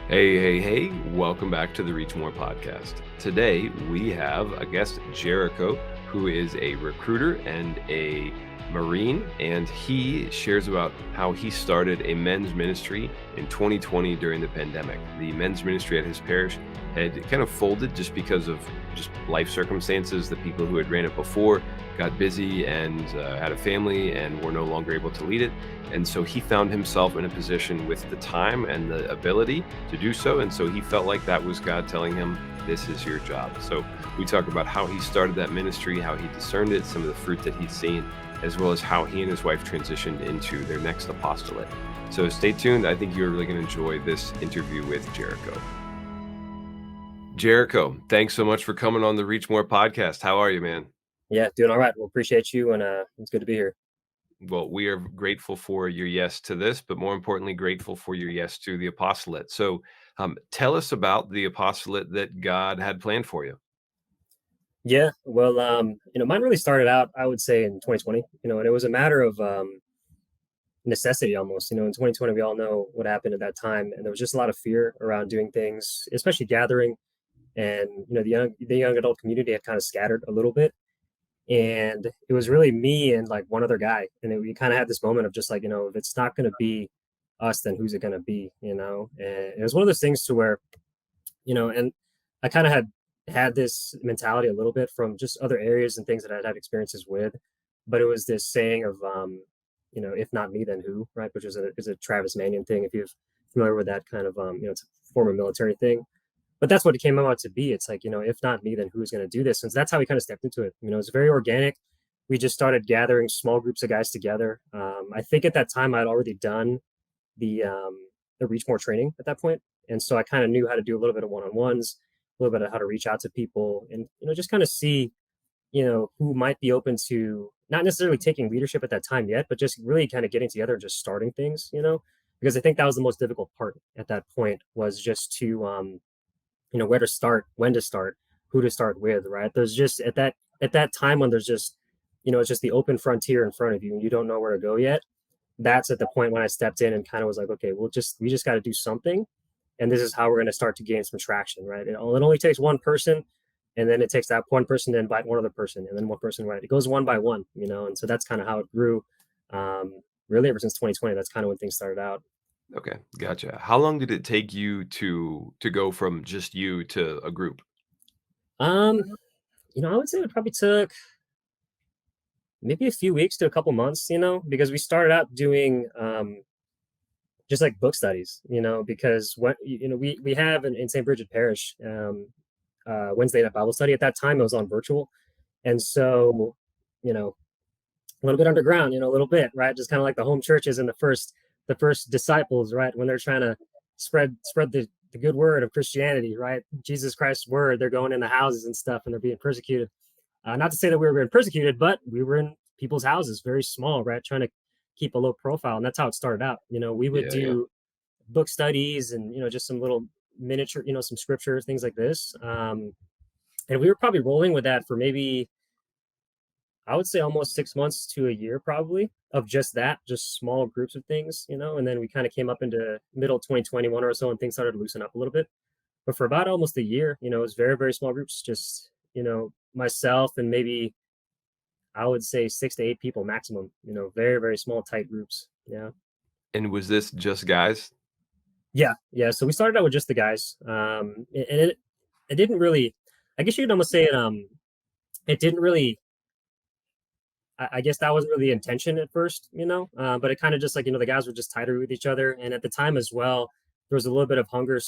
Hey, welcome back to the Reach More podcast. Today we have a guest, Jericho, who is a recruiter and a Marine, and he shares about how he started a men's ministry in 2020 during the pandemic. The men's ministry at his parish had kind of folded just because of just life circumstances. The people who had ran it before got busy and had a family and were no longer able to lead it. And so he found himself in a position with the time and the ability to do so. And so he felt like that was God telling him, this is your job. So we talk about how he started that ministry, how he discerned it, some of the fruit that he's seen, as well as how he and his wife transitioned into their next apostolate. So stay tuned. I think you're really going to enjoy this interview with Jericho. Jericho, thanks so much for coming on the Reach More podcast. How are you, man? Yeah, doing all right. Well, appreciate you, and it's good to be here. Well, we are grateful for your yes to this, but more importantly, grateful for your yes to the apostolate. So tell us about the apostolate that God had planned for you. Yeah, well, mine really started out, I would say, in 2020. And it was a matter of necessity almost. In 2020, we all know what happened at that time, and there was just a lot of fear around doing things, especially gathering. And the young adult community had kind of scattered a little bit, and it was really me and like one other guy, and we kind of had this moment of just like, if it's not going to be us, then who's it going to be? And it was one of those things to where and I kind of had this mentality a little bit from just other areas and things that I'd had experiences with, but it was this saying of, if not me, then who, right? Which is a Travis Manion thing. If you're familiar with that kind of, it's a former military thing, but that's what it came out to be. It's like, if not me, then who's going to do this? And so that's how we kind of stepped into it. It's very organic. We just started gathering small groups of guys together. I think at that time I'd already done the um, the Reach More training at that point, and so I kind of knew how to do a little bit of one-on-ones, a little bit of how to reach out to people, and just kind of see who might be open to not necessarily taking leadership at that time yet, but just really kind of getting together and just starting things. Because I think that was the most difficult part at that point, was just to where to start, when to start, who to start with, right? There's just at that time when there's just it's just the open frontier in front of you and you don't know where to go yet. That's at the point when I stepped in and kind of was like, okay, we just got to do something, and this is how we're going to start to gain some traction, right? It only takes one person, and then it takes that one person to invite one other person, and then one person, right? It goes one by one, and so that's kind of how it grew. Really, ever since 2020, that's kind of when things started out. Okay, gotcha. How long did it take you to go from just you to a group? Um, I would say it probably took maybe a few weeks to a couple months, because we started out doing just like book studies, because what we have in St. Bridget Parish, Wednesday night Bible study. At that time, it was on virtual, and so you know a little bit underground, a little bit, right, just kind of like the home churches and the first disciples, right, when they're trying to spread the good word of Christianity, right, Jesus Christ's word. They're going in the houses and stuff, and they're being persecuted. Not to say that we were being persecuted, but we were in people's houses, very small, right, trying to keep a low profile, and that's how it started out. We would Yeah. do book studies and just some little miniature, some scripture, things like this. And we were probably rolling with that for maybe, I would say, almost 6 months to a year, probably, of just that, just small groups of things. And then we kind of came up into middle 2021 or so, and things started to loosen up a little bit. But for about almost a year, it was very, very small groups, just myself and maybe, I would say, 6 to 8 people maximum. Very, very small, tight groups. Yeah. And was this just guys? Yeah, yeah. So we started out with just the guys, and it didn't really. I guess you could almost say it. It didn't really. I guess that wasn't really the intention at first, But it kind of just like the guys were just tighter with each other, and at the time as well, there was a little bit of hunger,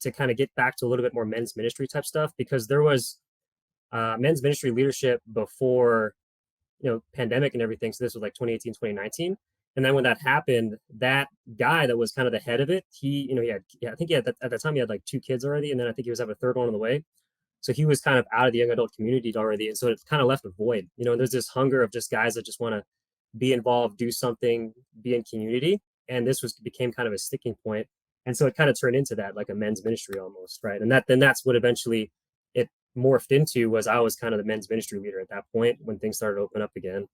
to kind of get back to a little bit more men's ministry type stuff, because there was men's ministry leadership before pandemic and everything. So this was like 2018, 2019. And then when that happened, that guy that was kind of the head of it, he had, yeah, I think he had, at the time he had like 2 kids already. And then I think he was having a third one on the way. So he was kind of out of the young adult community already. And so it kind of left a void. There's this hunger of just guys that just want to be involved, do something, be in community. And this became kind of a sticking point. And so it kind of turned into that, like a men's ministry almost, right? And that's what eventually it morphed into. Was I was kind of the men's ministry leader at that point when things started to open up again.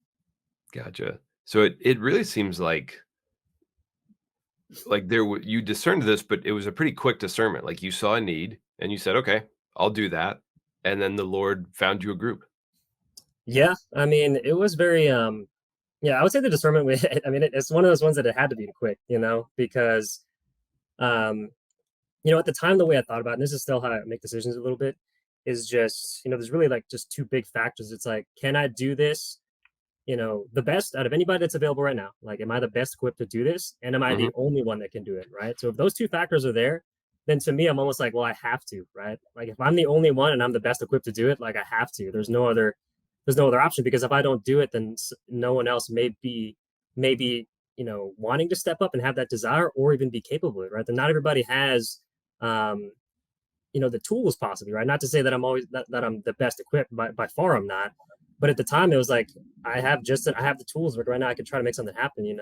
Gotcha. So it really seems like like you discerned this, but it was a pretty quick discernment. Like you saw a need and you said, "Okay, I'll do that." And then the Lord found you a group. Yeah, I mean, it was very yeah, I would say the discernment I mean, it's one of those ones that it had to be quick, because um at the time the way I thought about it, and this is still how I make decisions a little bit, is just, there's really like just two big factors. It's like, can I do this, the best out of anybody that's available right now? Like, am I the best equipped to do this? And am I Hmm. the only one that can do it? Right. So if those two factors are there, then to me, I'm almost like, well, I have to, right? Like if I'm the only one and I'm the best equipped to do it, like I have to. There's no other option, because if I don't do it, then no one else may be wanting to step up and have that desire or even be capable of it, right? Then not everybody has um the tools possibly, right? Not to say that that I'm the best equipped, by far I'm not. But at the time it was like, I have the tools right now, I could try to make something happen. And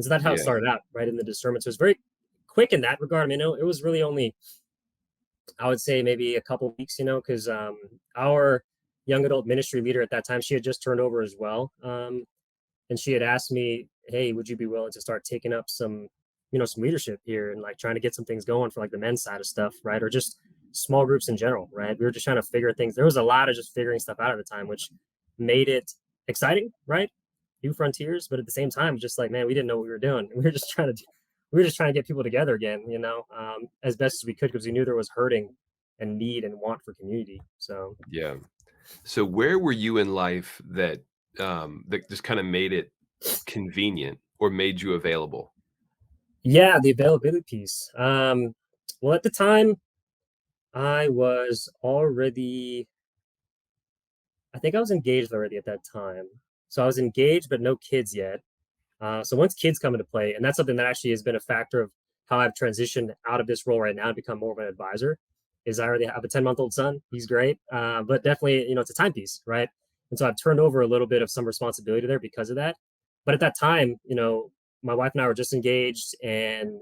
so that's how it Yeah. started out, right, in the discernment. So it was very quick in that regard. I mean, it was really only, I would say, maybe a couple weeks, because our young adult ministry leader at that time, she had just turned over as well. And she had asked me, "Hey, would you be willing to start taking up some leadership here, and like trying to get some things going for like the men's side of stuff, right? Or just small groups in general, right? We were just trying to figure things. There was a lot of just figuring stuff out at the time, which made it exciting, right? New frontiers, but at the same time, just like, man, we didn't know what we were doing. We were just trying to get people together again, as best as we could, because we knew there was hurting and need and want for community. So Yeah. So where were you in life that just kind of made it convenient or made you available? yeah, the availability piece. Well, at the time, I was already, I think I was engaged already at that time. So I was engaged, but no kids yet. So once kids come into play, and that's something that actually has been a factor of how I've transitioned out of this role right now and become more of an advisor, is I already have a 10-month-old son. He's great. But definitely, it's a timepiece, right? And so I've turned over a little bit of some responsibility there because of that. But at that time, my wife and I were just engaged, and,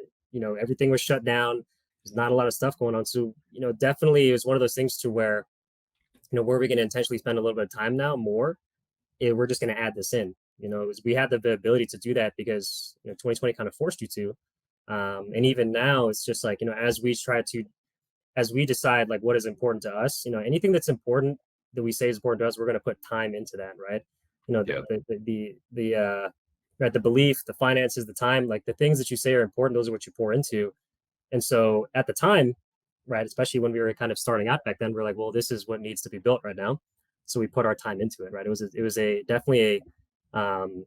everything was shut down. There's not a lot of stuff going on. So, definitely it was one of those things to where, where are we going to intentionally spend a little bit of time now more? We're just going to add this in. We had the ability to do that because 2020 kind of forced you to. And even now, it's just like, as we decide like what is important to us, anything that's important that we say is important to us, we're going to put time into that, right? Yeah. Right, the belief, the finances, the time, like the things that you say are important, those are what you pour into. And so at the time, right, especially when we were kind of starting out back then, we're like, well, this is what needs to be built right now. So we put our time into it, right? It was definitely an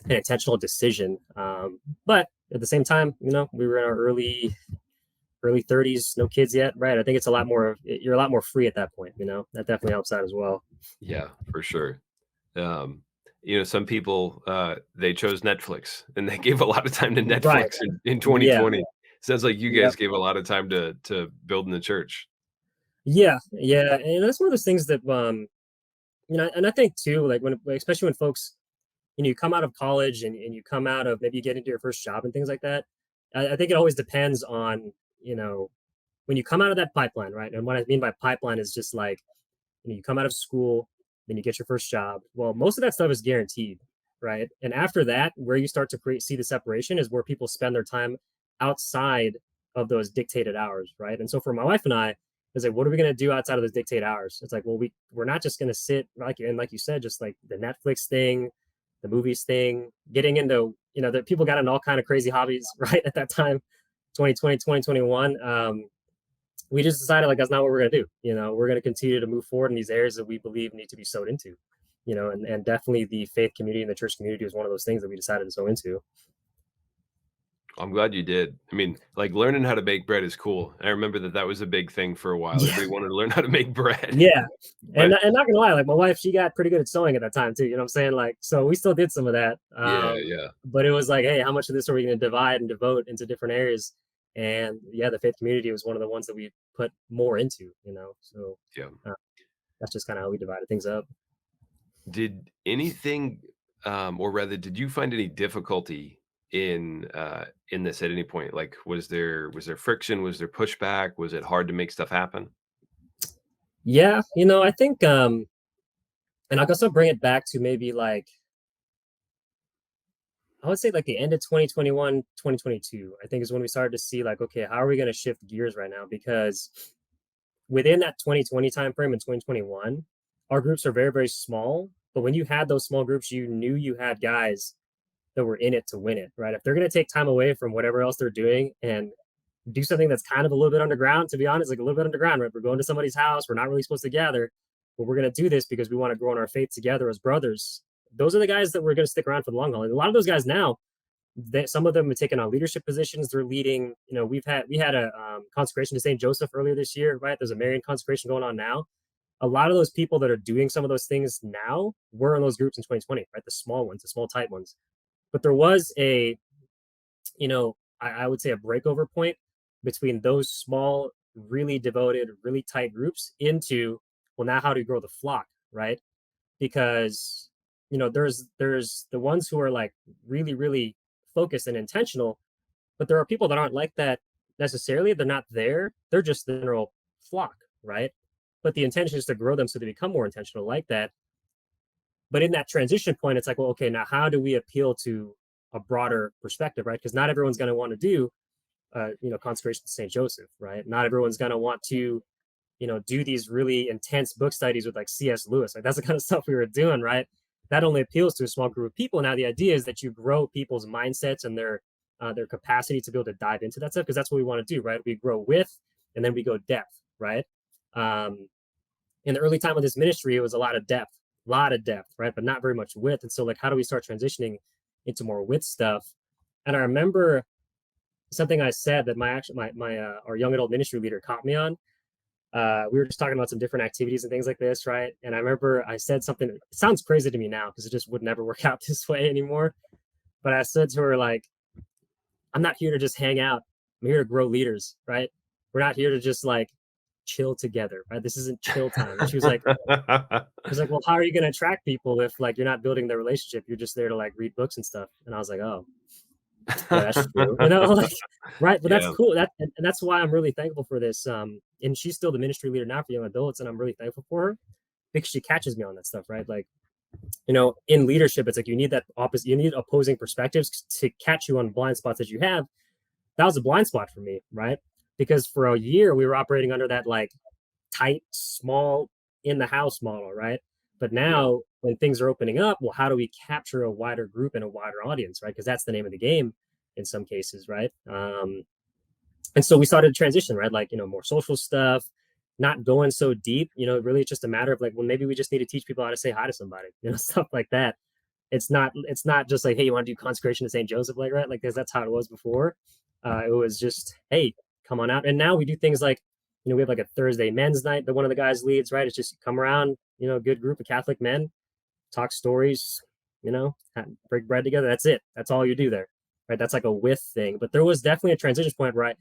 intentional decision. But at the same time, we were in our early 30s, no kids yet, right? I think it's a lot more. You're a lot more free at that point. That definitely helps out as well. Yeah, for sure. Um, some people, they chose Netflix and they gave a lot of time to Right. Netflix in Yeah. 2020. Sounds like you Yep. guys gave a lot of time to building the church. Yeah. Yeah. And that's one of those things that and I think too, like especially when folks, you come out of college, and you come out of, maybe you get into your first job and things like that. I think it always depends on, when you come out of that pipeline, right? And what I mean by pipeline is just like, you come out of school, then you get your first job. Well, most of that stuff is guaranteed, right? And after that, where you start to see the separation is where people spend their time outside of those dictated hours, right? And so for my wife and I, it's like, what are we going to do outside of those dictated hours? It's like, well, we're not just going to sit, like you said, just like the Netflix thing, the movies thing, getting into, that people got into all kind of crazy hobbies, right? At that time, 2020, 2021. We just decided like that's not what we're going to do. We're going to continue to move forward in these areas that we believe need to be sowed into. And definitely the faith community and the church community was one of those things that we decided to sow into. I'm glad you did. I mean, like learning how to bake bread is cool. I remember that was a big thing for a while. Yeah, Everybody wanted to learn how to make bread. yeah. and But and not gonna lie, like my wife, she got pretty good at sewing at that time too. You know what I'm saying? Like, so we still did some of that. yeah, yeah, But it was like, hey, how much of this are we going to divide and devote into different areas? And yeah, the faith community was one of the ones that we put more into. So yeah. uh, that's just kind of how we divided things up. Did anything, or rather, did you find any difficulty in this at any point? Like, was there friction? Was there pushback? Was it hard to make stuff happen? Yeah, I think, and I'll also bring it back to maybe like I would say like the end of 2021, 2022, I think is when we started to see like, okay, how are we going to shift gears right now? Because within that 2020 timeframe and 2021, our groups are very, very small. But when you had those small groups, you knew you had guys that were in it to win it, right? If they're going to take time away from whatever else they're doing and do something that's kind of a little bit underground, to be honest, like a little bit underground, right? We're going to somebody's house. We're not really supposed to gather, but we're going to do this because we want to grow in our faith together as brothers. Those are the guys that we're going to stick around for the long haul. And a lot of those guys now, some of them have taken on leadership positions. They're leading. We had a consecration to Saint Joseph earlier this year, right? There's a Marian consecration going on now. A lot of those people that are doing some of those things now were in those groups in 2020, right? The small ones, the small tight ones. But there was I would say a breakover point between those small, really devoted, really tight groups into, well, now how do you grow the flock, right? Because there's the ones who are like really, really focused and intentional, but there are people that aren't like that necessarily. They're not there. They're just the general flock, right? But the intention is to grow them so they become more intentional like that. But in that transition point, it's like, well, okay, now how do we appeal to a broader perspective, right? Because not everyone's going to want to do, consecration to Saint Joseph, right? Not everyone's going to want to, do these really intense book studies with like C.S. Lewis. Like that's the kind of stuff we were doing, right? That only appeals to a small group of people. Now the idea is that you grow people's mindsets and their capacity to be able to dive into that stuff, because that's what we want to do, right? We grow width and then we go depth, right? In the early time of this ministry, it was a lot of depth, right? But not very much width. And so like, how do we start transitioning into more width stuff? And I remember something I said that our young adult ministry leader caught me on. We were just talking about some different activities and things like this, right? And I remember I said something, it sounds crazy to me now because it just would never work out this way anymore. But I said to her, like, I'm not here to just hang out. I'm here to grow leaders, right? We're not here to just like chill together, right? This isn't chill time. And she was like, well, how are you going to attract people if like you're not building their relationship? You're just there to like read books and stuff. And I was like, oh, yeah, that's true. Like, right. But that's cool. And that's why I'm really thankful for this. And she's still the ministry leader now for young adults, and I'm really thankful for her because she catches me on that stuff, right? Like, in leadership, it's like you need opposing perspectives to catch you on blind spots that you have. That was a blind spot for me, right? Because for a year we were operating under that like tight, small, in the house model, right? But now when things are opening up, well, how do we capture a wider group and a wider audience, right? Because that's the name of the game in some cases, right? And so we started to transition, right? Like, more social stuff, not going so deep, really it's just a matter of like, well, maybe we just need to teach people how to say hi to somebody, stuff like that. It's not just like, hey, you want to do consecration to St. Joseph, like, right? Like, that's how it was before. It was just, hey, come on out. And now we do things like, we have like a Thursday men's night that one of the guys leads, right? It's just come around, a good group of Catholic men, talk stories, break bread together. That's it. That's all you do there, right? That's like a with thing. But there was definitely a transition point where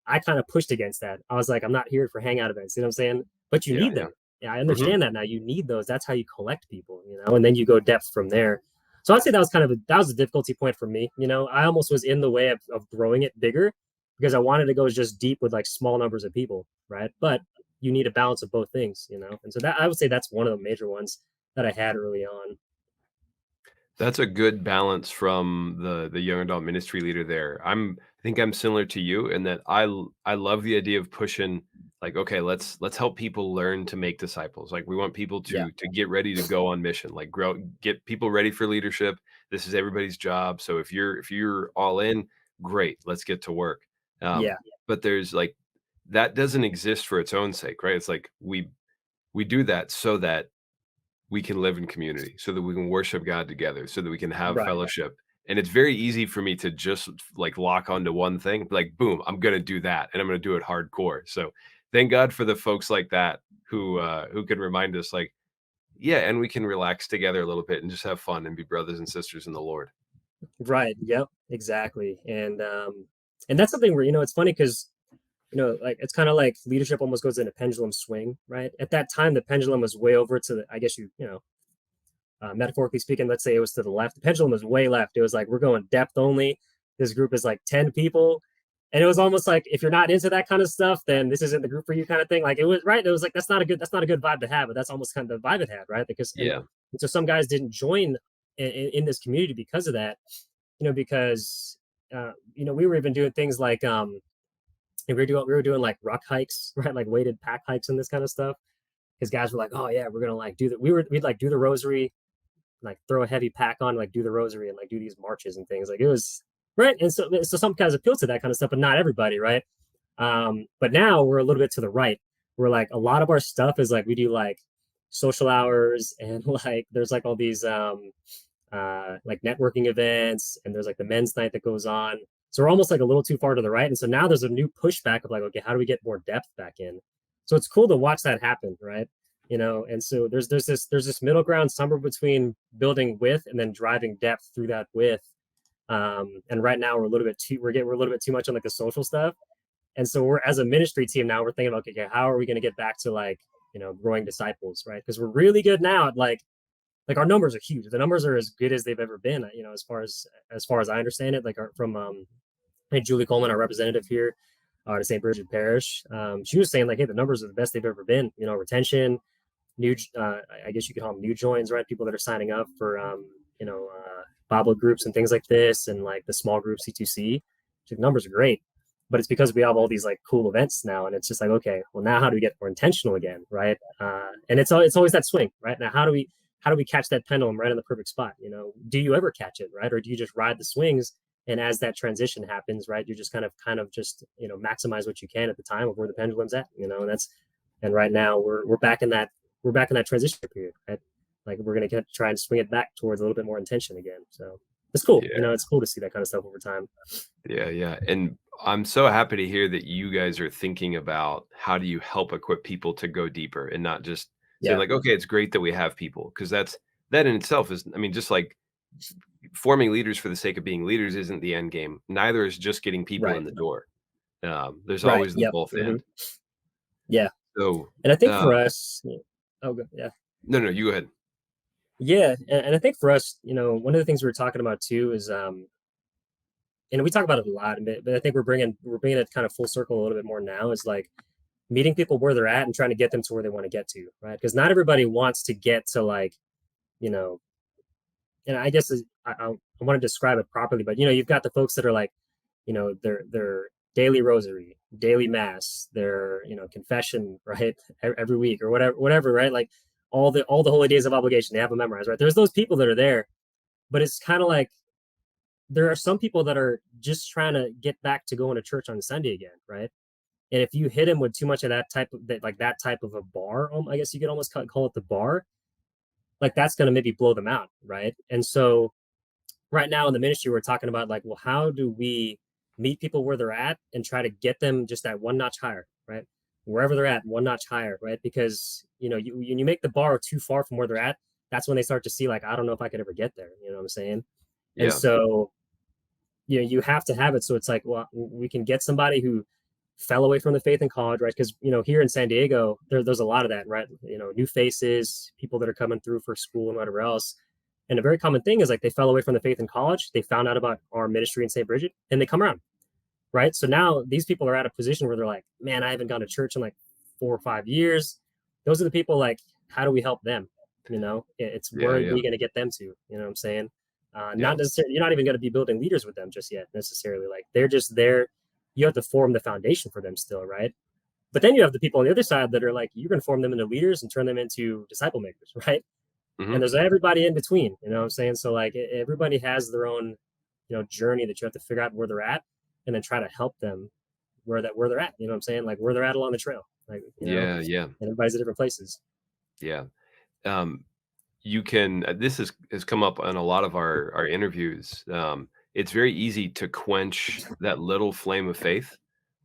I kind of pushed against that. I was like, I'm not here for hangout events. You know what I'm saying? But you need them. Yeah, I understand that now. You need those. That's how you collect people, and then you go depth from there. So I'd say that was a difficulty point for me. I almost was in the way of growing it bigger because I wanted to go just deep with like small numbers of people, right? But you need a balance of both things, And so that I would say that's one of the major ones that I had early on. That's a good balance from the young adult ministry leader there. I think I'm similar to you in that I love the idea of pushing like, okay, let's help people learn to make disciples. Like we want people to get ready to go on mission, like get people ready for leadership. This is everybody's job. So if you're all in, great, let's get to work. Yeah. But there's like that doesn't exist for its own sake, right? It's like we do that so that we can live in community, so that we can worship God together, so that we can have Right. fellowship. And it's very easy for me to just like lock onto one thing, like boom, I'm gonna do that, and I'm gonna do it hardcore. So thank God for the folks like that who can remind us, like, yeah, and we can relax together a little bit and just have fun and be brothers and sisters in the Lord. Right. Yep. Exactly. And that's something where it's funny because like it's kind of like leadership almost goes in a pendulum swing, right? At that time, the pendulum was way over to the, I guess metaphorically speaking, let's say it was to the left. The pendulum was way left. It was like we're going depth only. This group is like 10 people. And it was almost like if you're not into that kind of stuff, then this isn't the group for you, kind of thing. Like it was right. It was like that's not a good vibe to have, but that's almost kind of the vibe it had, right? Because and so some guys didn't join in this community because of that. because we were even doing things like we were doing like ruck hikes, right? Like weighted pack hikes and this kind of stuff. Because guys were like, oh yeah, we're gonna like we'd like do the rosary, like throw a heavy pack on, like do the rosary and like do these marches and things. Like it was right. And so some guys appeal to that kind of stuff, but not everybody, right? But now we're a little bit to the right. We're like a lot of our stuff is like we do like social hours and like there's like all these like networking events and there's like the men's night that goes on. So we're almost like a little too far to the right. And so now there's a new pushback of like, okay, how do we get more depth back in? So it's cool to watch that happen, right? And so there's this middle ground somewhere between building width and then driving depth through that width. And right now we're a little bit too much on like the social stuff. And so we're as a ministry team now we're thinking about okay, how are we going to get back to like growing disciples, right? Because we're really good now at like our numbers are huge. The numbers are as good as they've ever been. As far as I understand it, like from hey, Julie Coleman, our representative here to St. Bridget Parish, she was saying like, hey, the numbers are the best they've ever been. Retention, new, I guess you could call them new joins, right? People that are signing up for Bible groups and things like this, and like the small group C2C. The numbers are great, but it's because we have all these like cool events now, and it's just like, okay, well now how do we get more intentional again, right? And it's always that swing, right? Now how do we catch that pendulum right in the perfect spot? Do you ever catch it, right? Or do you just ride the swings? And as that transition happens, right, you just kind of just maximize what you can at the time of where the pendulum's at, and right now we're back in that transition period, right? Like we're gonna try and swing it back towards a little bit more intention again. So it's cool, Yeah. it's cool to see that kind of stuff over time. Yeah. And I'm so happy to hear that you guys are thinking about how do you help equip people to go deeper and not just say Yeah, like, okay, it's great that we have people, because that in itself is, I mean, just like forming leaders for the sake of being leaders isn't the end game. Neither is just getting people in right, the door. There's right, always the yep, both end. yeah. So, And I think for uh, us, oh, yeah. no, you go ahead. Yeah, and I think for us, one of the things we were talking about too is, we talk about it a lot, but I think we're bringing it kind of full circle a little bit more now. Is like meeting people where they're at and trying to get them to where they want to get to, right? Because not everybody wants to get to like, you know, and I guess I want to describe it properly, but you've got the folks that are like, their daily rosary, daily mass, their confession, right, every week or whatever, right? Like all the holy days of obligation, they have them memorized, right? There's those people that are there, but it's kind of like there are some people that are just trying to get back to going to church on Sunday again, right? And if you hit them with too much of that type of a bar, I guess you could almost call it the bar, like that's going to maybe blow them out, right? And so right now in the ministry, we're talking about like, well, how do we meet people where they're at and try to get them just that one notch higher, right? Wherever they're at, one notch higher, right? Because you make the bar too far from where they're at, that's when they start to see like, I don't know if I could ever get there. You know what I'm saying? And Yeah. so you have to have it so it's like, well, we can get somebody who fell away from the faith in college, right? Because here in San Diego, there's a lot of that, right? New faces, people that are coming through for school and whatever else. And a very common thing is like they fell away from the faith in college, they found out about our ministry in St. Bridget, and they come around, right? So now these people are at a position where they're like, man, I haven't gone to church in like 4 or 5 years. Those are the people like, how do we help them? It's where are Yeah. we going to get them to? You know what I'm saying? Yeah. Not necessarily, you're not even going to be building leaders with them just yet necessarily. Like they're just there. You have to form the foundation for them still, right? But then you have the people on the other side that are like, you're going to form them into leaders and turn them into disciple makers, right? And Hmm. there's everybody in between, you know what I'm saying? So like everybody has their own, journey that you have to figure out where they're at and then try to help them where they're at, you know what I'm saying? Like where they're at along the trail, like, Yeah. and everybody's at different places. Yeah. Um, you can this has come up on a lot of our interviews. It's very easy to quench that little flame of faith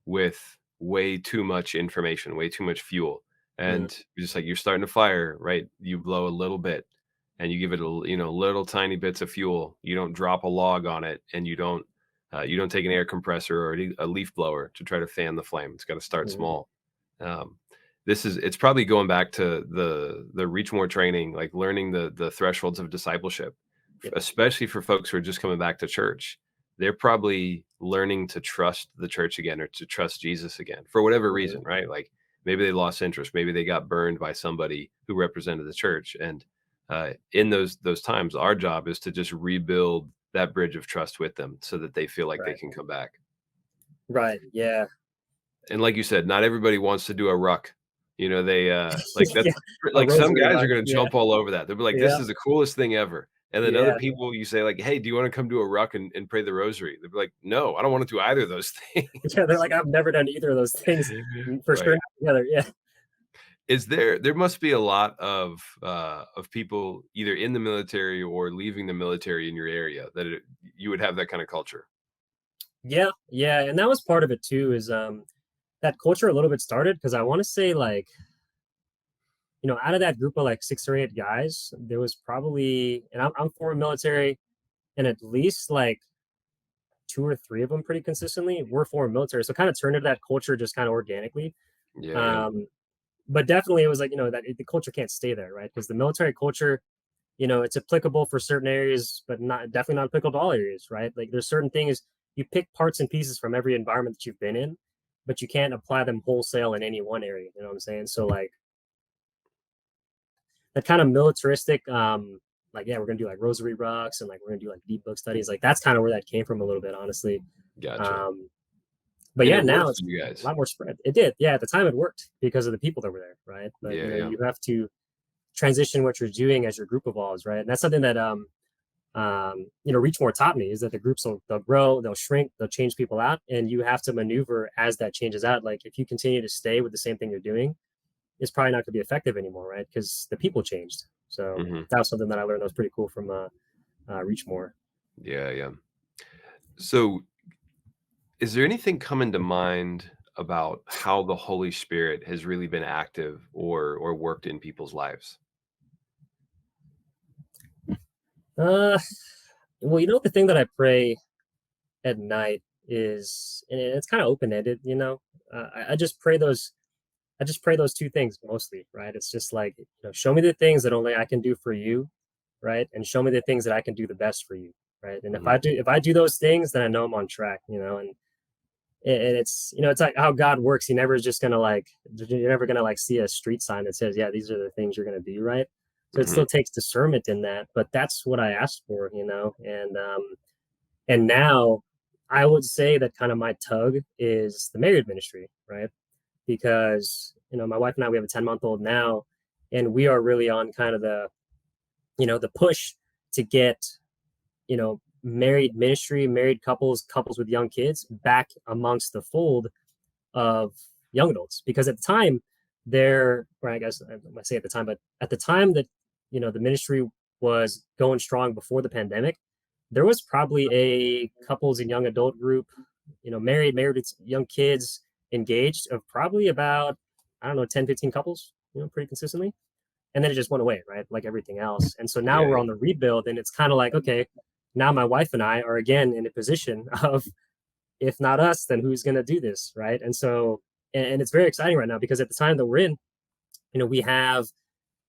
with way too much information, way too much fuel, Mm-hmm. and just like you're starting a fire, right? You blow a little bit and you give it little tiny bits of fuel. You don't drop a log on it, and you don't take an air compressor or a leaf blower to try to fan the flame. It's got to start Mm-hmm. small. um, it's probably going back to the reach more training, like learning the thresholds of discipleship, Yep. especially for folks who are just coming back to church. They're probably learning to trust the church again, or to trust Jesus again for whatever Mm-hmm. reason, right? Like maybe they lost interest, maybe they got burned by somebody who represented the church, and in those times, our job is to just rebuild that bridge of trust with them so that they feel like they Right. can come back. Right. Yeah. And like you said, not everybody wants to do a ruck. You know, they, like Yeah. that's A like some rosary guys are rug. gonna Yeah. jump all over that. They'll be like, "This Yeah. is the coolest thing ever." And then other Yeah. people, you say like, "Hey, do you wanna come do a ruck and pray the rosary?" They'll be like, "No, I don't wanna do either of those Yeah. They're things." like, I've never done either of those things. For sure. Right. Not together. Yeah. Is there must be a lot of people either in the military or leaving the military in your area that you would have that kind of culture. Yeah. Yeah. And that was part of it too, is that culture a little bit started because I want to say like, out of that group of like 6 or 8 guys, there was probably, and I'm former military, and at least like two or three of them pretty consistently were former military. So kind of turned into that culture just kind of organically. Yeah, yeah. Um, but definitely it was like, the culture can't stay there, right? Because the military culture, it's applicable for certain areas, but not definitely not applicable to all areas, right? Like there's certain things you pick parts and pieces from every environment that you've been in, but you can't apply them wholesale in any one area. You know what I'm saying? So like that kind of militaristic, like yeah, we're gonna do like rosary rocks and like we're gonna do like deep book studies. Like that's kind of where that came from a little bit, honestly. Gotcha. Um, but And yeah, it now works it's for you a guys. lot more spread. It did, yeah. At the time, it worked because of the people that were there, right? But Yeah, yeah. you have to transition what you're doing as your group evolves, right? And that's something that Reach More taught me is that the groups they'll grow, they'll shrink, they'll change people out, and you have to maneuver as that changes out. Like if you continue to stay with the same thing you're doing, it's probably not going to be effective anymore, right? Because the people changed. So Mhm. that was something that I learned that was pretty cool from Reach More. Yeah, yeah. So, is there anything coming to mind about how the Holy Spirit has really been active or worked in people's lives? Uh, well, the thing that I pray at night is, and it's kind of open ended. I just pray those. I just pray those two things mostly, right? It's just like, show me the things that only I can do for you, right? And show me the things that I can do the best for you, right? And Mhm. if I do those things, then I know I'm on track, and it's like how God works. He never is just gonna like you're never gonna like see a street sign that says, yeah, these are the things you're gonna do, right? So it Mhm. still takes discernment in that, but that's what I asked for, and now I would say that kind of my tug is the married ministry, right? Because my wife and I, we have a 10-month-old now, and we are really on kind of the push to get married ministry, married couples with young kids back amongst the fold of young adults. Because at the time, or I guess I say at the time, but at the time that the ministry was going strong before the pandemic, there was probably a couples and young adult group, married with young kids engaged of probably about, I don't know, 10, 15 couples, pretty consistently. And then it just went away, right? Like everything else. And so now Yeah, we're yeah. on the rebuild, and it's kind of like, okay, now my wife and I are again in a position of, if not us, then who's going to do this, right? And so, and it's very exciting right now because at the time that we're in, we have,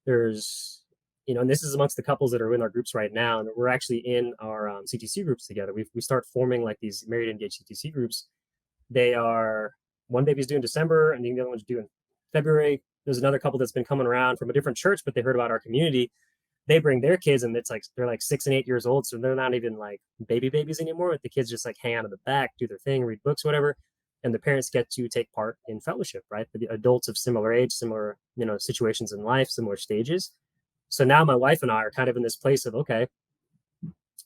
there's, and this is amongst the couples that are in our groups right now, and we're actually in our CTC groups together. We start forming like these married engaged CTC groups. They are, one baby's due in December, and the other one's due in February. There's another couple that's been coming around from a different church, but they heard about our community. They bring their kids, and it's like they're like 6 and 8 years old, so they're not even like babies anymore. The kids just like hang out in the back, do their thing, read books, whatever, and the parents get to take part in fellowship, right? For the adults of similar age, similar situations in life, similar stages. So now my wife and I are kind of in this place of, okay,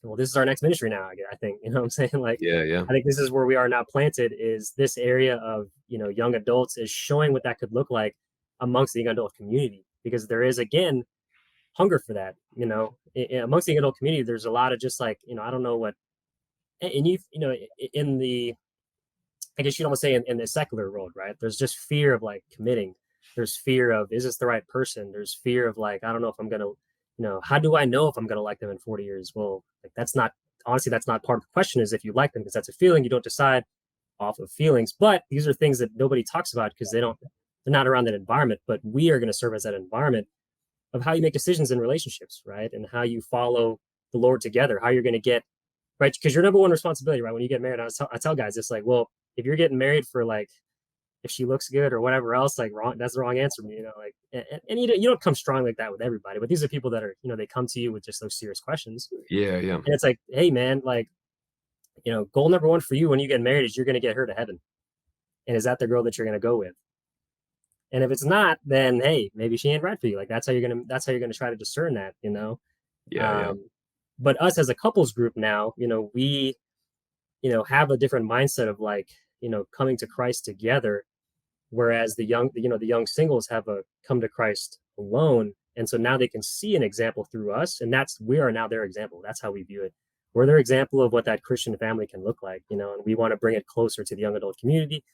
well, this is our next ministry now. I think, what I'm saying? Like, Yeah, yeah. I think this is where we are now planted, is this area of, young adults, is showing what that could look like amongst the young adult community, because there is, again, hunger for that, amongst the young adult community. There's a lot of just like, I don't know what, and in the, I guess you'd almost say in the secular world, right? There's just fear of like committing. There's fear of, is this the right person? There's fear of like, I don't know if I'm gonna, how do I know if I'm gonna like them in 40 years? Well, like that's not, honestly, that's not part of the question, is if you like them, because that's a feeling. You don't decide off of feelings. But these are things that nobody talks about because they're not around that environment. But we are going to serve as that environment of how you make decisions in relationships, right? And how you follow the Lord together, how you're going to get, right? Because your number one responsibility, right? When you get married, I tell guys, it's like, well, if you're getting married for like, if she looks good or whatever else, like wrong, that's the wrong answer. Like, and you don't come strong like that with everybody, but these are people that are, they come to you with just those serious questions. Yeah, yeah. And it's like, hey man, like, goal number one for you when you get married is you're going to get her to heaven. And is that the girl that you're going to go with? And if it's not, then hey, maybe she ain't right for you. Like that's how you're gonna try to discern that. Yeah, yeah. But us as a couples group now, we, have a different mindset of like, coming to Christ together, whereas the young singles have a come to Christ alone. And so now they can see an example through us, and we are now their example. That's how we view it. We're their example of what that Christian family can look like, and we want to bring it closer to the young adult community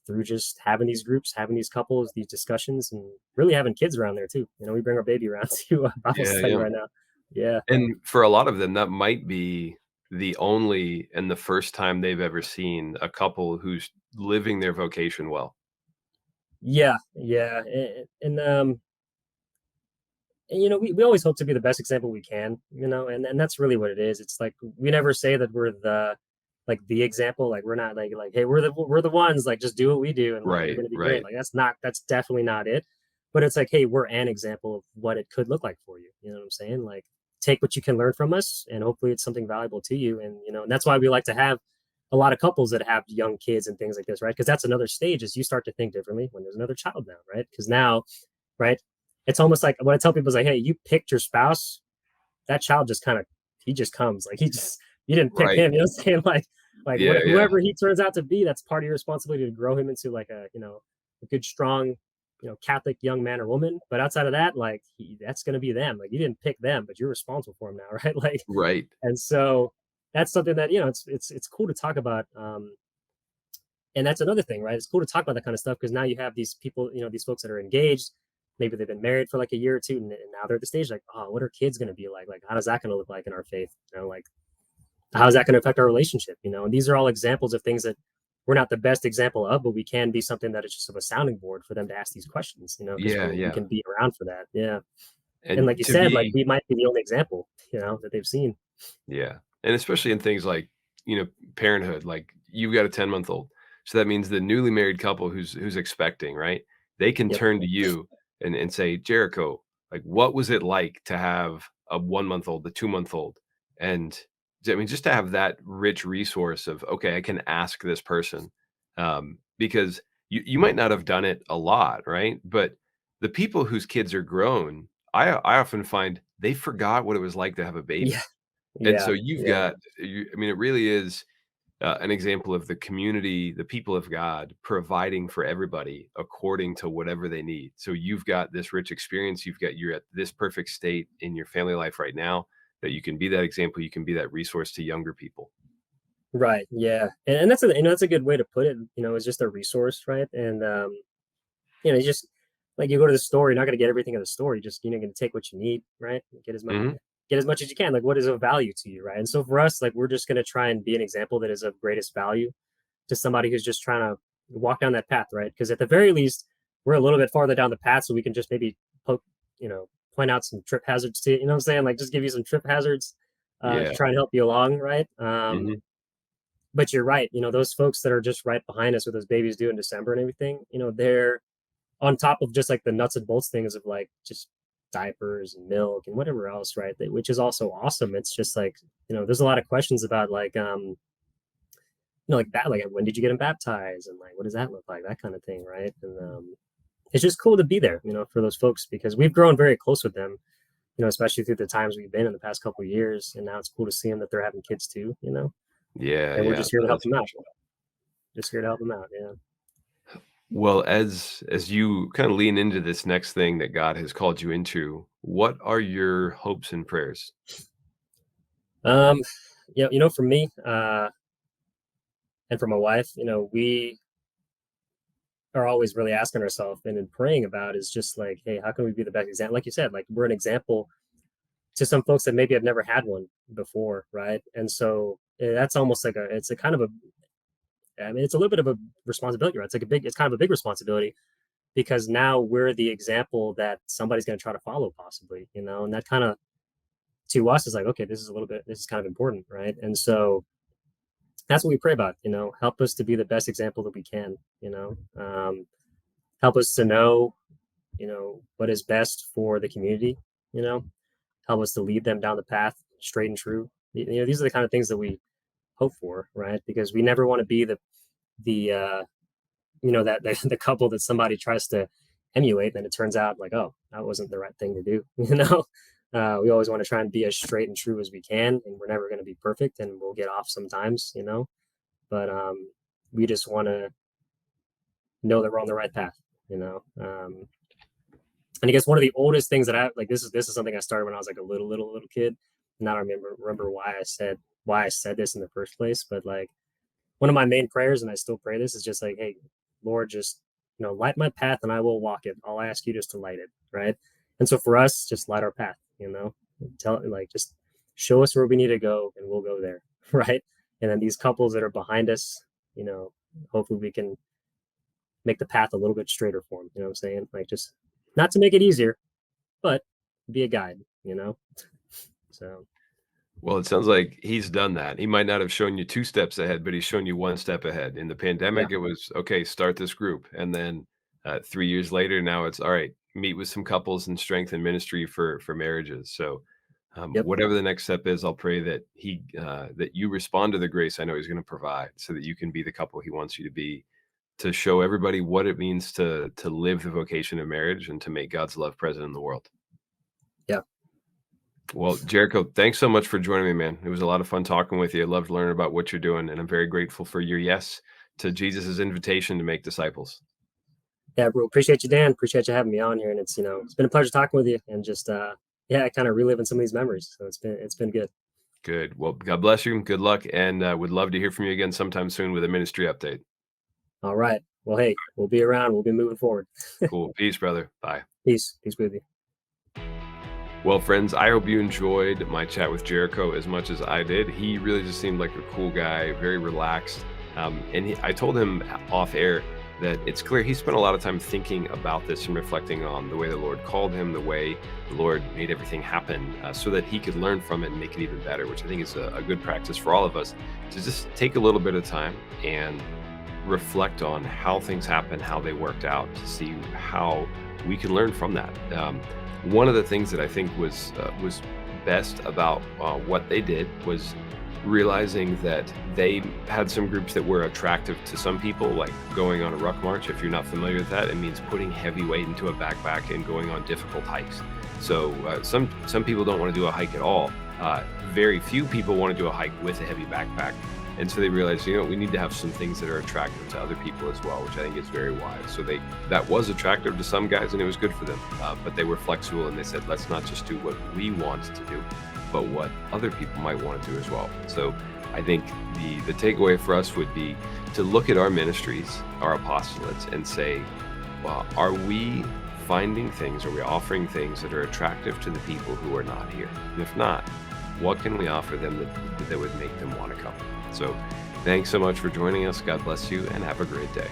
through just having these groups, having these couples, these discussions, and really having kids around there too. We bring our baby around to a Bible Yeah, study yeah. right now. Yeah. And for a lot of them, that might be the only and the first time they've ever seen a couple who's living their vocation well. Yeah. Yeah. We always hope to be the best example we can, and that's really what it is. It's like we never say that we're the example. Like we're not like hey, we're the ones, like just do what we do and like you're Right, gonna be great. right. Like that's definitely not it. But it's like, hey, we're an example of what it could look like for you. You know what I'm saying? Like take what you can learn from us and hopefully it's something valuable to you. And that's why we like to have a lot of couples that have young kids and things like this, right? Because that's another stage is you start to think differently when there's another child now, right? Because now, right, it's almost like what I tell people is like, hey, you picked your spouse, that child just kind of he just comes. Like you didn't pick Right. him. You know what I'm saying? Like Yeah, yeah. whoever he turns out to be, that's part of your responsibility to grow him into like a good, strong, Catholic young man or woman. But outside of that, like that's gonna be them. Like you didn't pick them, but you're responsible for them now, right? Like, Right. and so that's something that it's cool to talk about. And that's another thing, right? It's cool to talk about that kind of stuff because now you have these people, these folks that are engaged. Maybe they've been married for like a year or two, and now they're at the stage like, oh, what are kids going to be like? Like, how is that going to look like in our faith? Like, how is that going to affect our relationship? And these are all examples of things that we're not the best example of, but we can be something that is just of a sounding board for them to ask these questions. Because Yeah, we yeah. can be around for that. Yeah, and like And you to said, like be we might be the only example, that they've seen. Yeah, and especially in things like, parenthood, like, you've got a 10-month-old, so that means the newly married couple who's expecting, right? They can Yep. turn to you and say, "Jericho, like, what was it like to have a 1-month-old, the 2-month-old?" And, I mean, just to have that rich resource of, "Okay, I can ask this person," because you might not have done it a lot, right? But the people whose kids are grown, I often find they forgot what it was like to have a Yeah. baby. And so Yeah. you've Yeah. got I mean, it really is, an example of the community, the people of God providing for everybody according to whatever they need. So you've got this rich experience, you're at this perfect state in your family life right now that you can be that example, you can be that resource to younger people. Right. Yeah. And that's a good way to put it. It's just a resource, right? And you just like you go to the store, you're not going to get everything in the store. You just going to take what you need, right? Mhm. Get as much as you can. Like what is of value to you, right? And so for us, like we're just going to try and be an example that is of greatest value to somebody who's just trying to walk down that path, right? Because at the very least, we're a little bit farther down the path, so we can just maybe poke, point out some trip hazards to you. You know what I'm saying? Like just give you some trip hazards to Yeah. try and help you along, right? Mhm. But you're right. Those folks that are just right behind us with those babies due in December and everything, they're on top of just like the nuts and bolts things of like just diapers and milk and whatever else, right? Which is also awesome. It's just like, there's a lot of questions about like, like that, like when did you get them baptized and like what does that look like, that kind of thing, right? And it's just cool to be there, for those folks because we've grown very close with them, especially through the times we've been in the past couple of years, and now it's cool to see them that they're having kids too, Yeah, and we're yeah. just here to No, help that's them out. special. Just here to help them out. Yeah. Well, as you kinda lean into this next thing that God has called you into, what are your hopes and prayers? Um, for me, and for my wife, we are always really asking ourselves and then praying about is just like, hey, how can we be the best example? Like you said, like we're an example to some folks that maybe have never had one before, right? And so that's almost like it's a kind of I mean, it's a little bit of a responsibility, right? It's kind of a big responsibility because now we're the example that somebody's going to try to follow, possibly, and that kind of to us is like, okay, this is kind of important, right? And so that's what we pray about. Help us to be the best example that we can. Help us to know, what is best for the community. You know, help us to lead them down the path straight and true. These are the kind of things that we hope for, right? Because we never want to be the that the couple that somebody tries to emulate, then it turns out like, oh, that wasn't the right thing to do. We always want to try and be as straight and true as we can, and we're never going to be perfect, and we'll get off sometimes, but we just want to know that we're on the right path. And I guess one of the oldest things that I like, this is something I started when I was like a little kid. And I don't remember why I said this in the first place, but like one of my main prayers, and I still pray this, is just like, hey, Lord, just light my path and I will walk it. I'll ask you just to light it, right? And so for us, just light our path, just show us where we need to go and we'll go there, right? And then these couples that are behind us, hopefully we can make the path a little bit straighter for them. You know what I'm saying? Like, just not to make it easier, but be a guide, So. Well, it sounds like he's done that. He might not have shown you 2 steps ahead, but he's shown you 1 step ahead. In the pandemic, Yeah. it was, okay, start this group. And then 3 years later, now it's, all right, meet with some couples and strengthen ministry for marriages. So Yep. whatever the next step is, I'll pray that that you respond to the grace I know he's going to provide so that you can be the couple he wants you to be, to show everybody what it means to live the vocation of marriage and to make God's love present in the world. Yeah. Well, Jericho, thanks so much for joining me, man. It was a lot of fun talking with you. I loved learning about what you're doing, and I'm very grateful for your yes to Jesus' invitation to make disciples. Yeah, bro. Appreciate you, Dan. Appreciate you having me on here. And it's been a pleasure talking with you and just kind of reliving some of these memories. So it's been good. Good. Well, God bless you. Good luck, and would love to hear from you again sometime soon with a ministry update. All right. Well, hey, we'll be around. We'll be moving forward. Cool. Peace, brother. Bye. Peace. Peace with you. Well, friends, I hope you enjoyed my chat with Jericho as much as I did. He really just seemed like a cool guy, very relaxed. I told him off air that it's clear he spent a lot of time thinking about this and reflecting on the way the Lord called him, the way the Lord made everything happen, so that he could learn from it and make it even better, which I think is a good practice for all of us, to just take a little bit of time and reflect on how things happen, how they worked out, to see how we can learn from that. One of the things that I think was best about what they did was realizing that they had some groups that were attractive to some people, like going on a ruck march. If you're not familiar with that, it means putting heavy weight into a backpack and going on difficult hikes. So some people don't want to do a hike at all. Very few people want to do a hike with a heavy backpack. And so they realized, we need to have some things that are attractive to other people as well, which I think is very wise. So that was attractive to some guys and it was good for them, but they were flexible and they said, let's not just do what we want to do, but what other people might want to do as well. So I think the takeaway for us would be to look at our ministries, our apostolates, and say, well, are we finding things, are we offering things that are attractive to the people who are not here? And if not, what can we offer them that would make them want to come? So thanks so much for joining us. God bless you and have a great day.